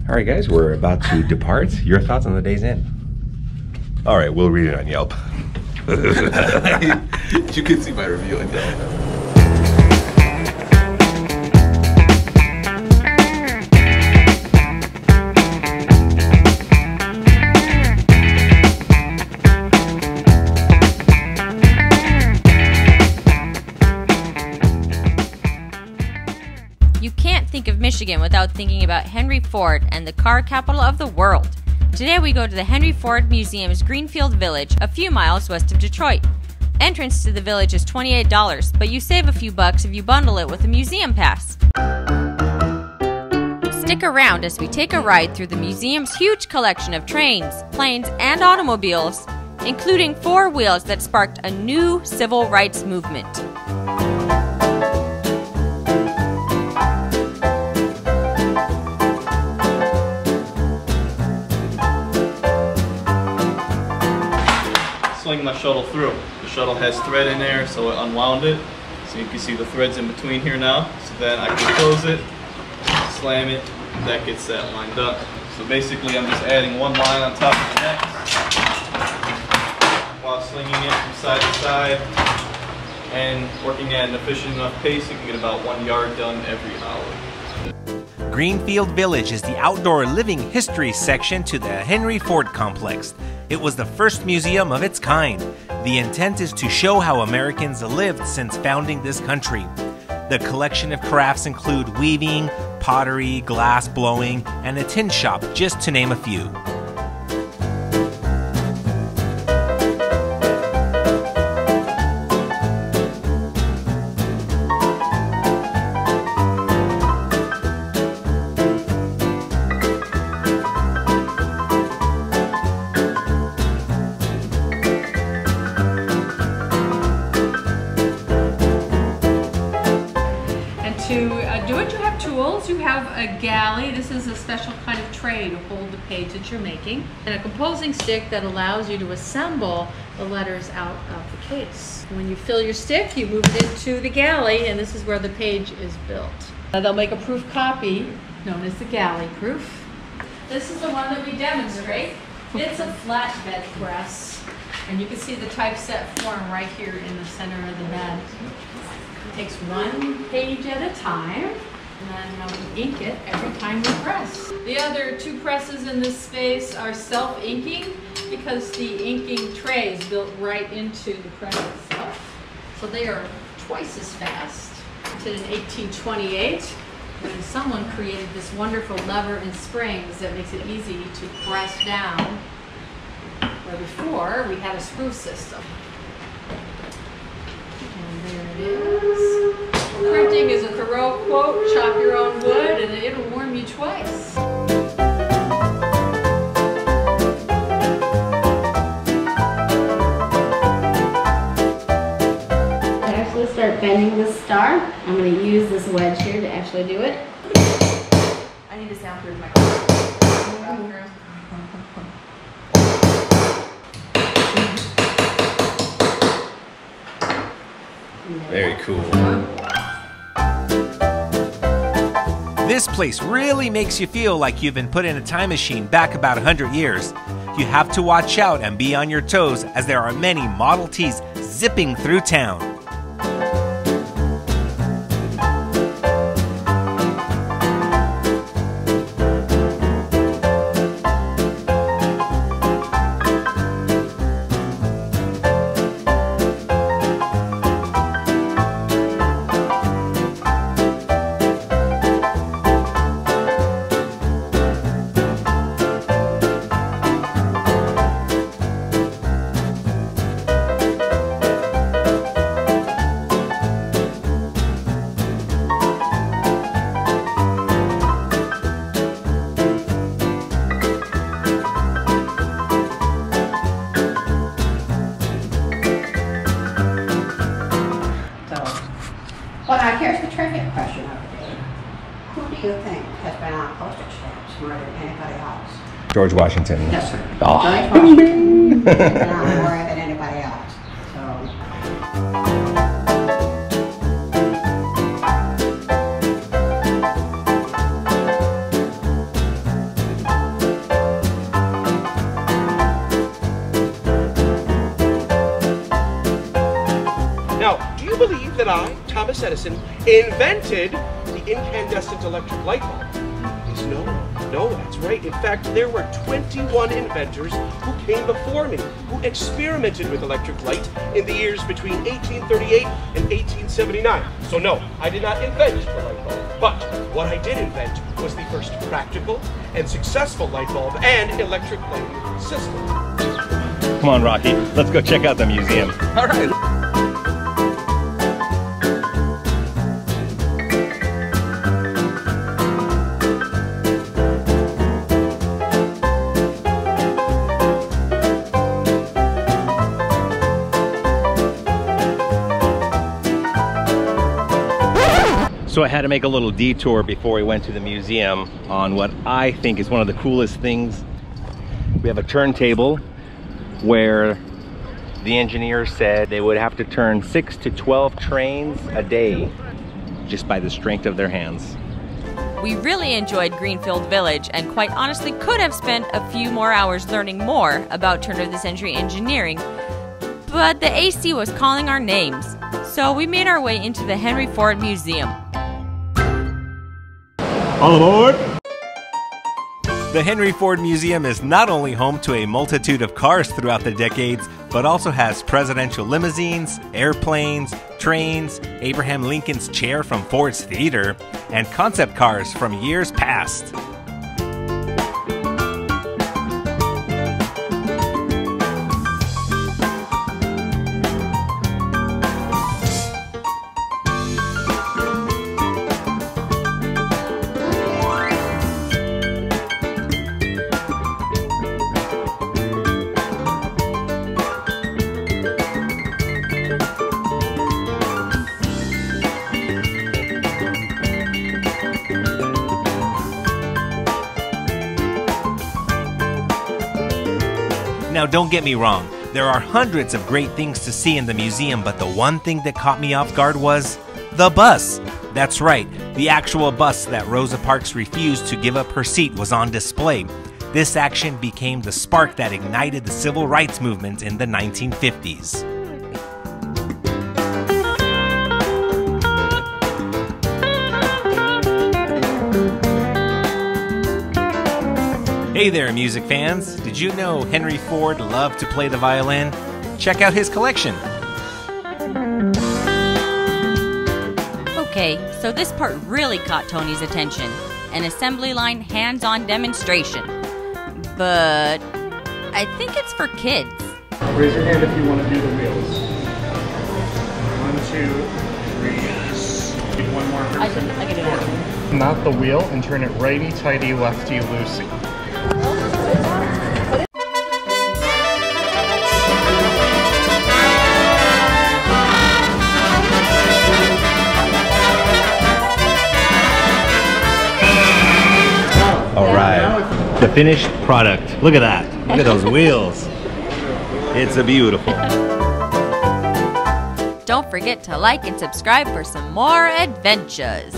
All right, guys, we're about to depart. Your thoughts on the day's end? All right, we'll read it on Yelp. You can see my review on Yelp. You can't think of Michigan without thinking about Henry Ford and the car capital of the world. Today we go to the Henry Ford Museum's Greenfield Village, a few miles west of Detroit. Entrance to the village is $28, but you save a few bucks if you bundle it with a museum pass. Stick around as we take a ride through the museum's huge collection of trains, planes, and automobiles, including four wheels that sparked a new civil rights movement. Swing my shuttle through. The shuttle has thread in there, so it unwound it. So you can see the threads in between here now. So then I can close it, slam it, that gets that lined up. So basically I'm just adding one line on top of the next while slinging it from side to side and working at an efficient enough pace. You can get about 1 yard done every hour. Greenfield Village is the outdoor living history section to the Henry Ford complex. It was the first museum of its kind. The intent is to show how Americans lived since founding this country. The collection of crafts include weaving, pottery, glass blowing, and a tin shop, just to name a few. To do it, you have tools. You have a galley. This is a special kind of tray to hold the page that you're making. And a composing stick that allows you to assemble the letters out of the case. When you fill your stick, you move it into the galley, and this is where the page is built. They'll make a proof copy known as the galley proof. This is the one that we demonstrate. It's a flatbed press, and you can see the typeset form right here in the center of the bed. It takes one page at a time, and then we ink it every time we press. The other two presses in this space are self-inking because the inking tray is built right into the press itself. So they are twice as fast. In 1828, when someone created this wonderful lever and springs that makes it easy to press down, where before we had a screw system. There it is. Printing is a Thoreau quote, chop your own wood and it'll warm you twice. To actually start bending this star, I'm going to use this wedge here to actually do it. I need to soundproof my car. Very cool. This place really makes you feel like you've been put in a time machine back about 100 years. You have to watch out and be on your toes as there are many Model Ts zipping through town. Here's the trivia question of the day. Who do you think has been on postage stamps more than anybody else? George Washington. Yes, sir. Oh. George Washington has been on more than anybody else. So. that I, Thomas Edison, invented the incandescent electric light bulb? Is no, that's right. In fact, there were 21 inventors who came before me, who experimented with electric light in the years between 1838 and 1879. So no, I did not invent the light bulb. But what I did invent was the first practical and successful light bulb and electric lighting system. Come on, Rocky. Let's go check out the museum. All right. So I had to make a little detour before we went to the museum on what I think is one of the coolest things. We have a turntable where the engineers said they would have to turn 6 to 12 trains a day just by the strength of their hands. We really enjoyed Greenfield Village and quite honestly could have spent a few more hours learning more about turn-of-the-century engineering, but the AC was calling our names, so we made our way into the Henry Ford Museum. All aboard! The Henry Ford Museum is not only home to a multitude of cars throughout the decades, but also has presidential limousines, airplanes, trains, Abraham Lincoln's chair from Ford's Theater, and concept cars from years past. Now don't get me wrong, there are hundreds of great things to see in the museum, but the one thing that caught me off guard was the bus. That's right, the actual bus that Rosa Parks refused to give up her seat was on display. This action became the spark that ignited the civil rights movement in the 1950s. Hey there, music fans! Did you know Henry Ford loved to play the violin? Check out his collection! Okay, so this part really caught Tony's attention. An assembly line hands-on demonstration. But I think it's for kids. Raise your hand if you want to do the wheels. 1, 2, 3. One more person. I can do that. Not the wheel, and turn it righty-tighty, lefty-loosey. All right, the finished product. Look at that. Look at those wheels. It's a beautiful. Don't forget to like and subscribe for some more adventures.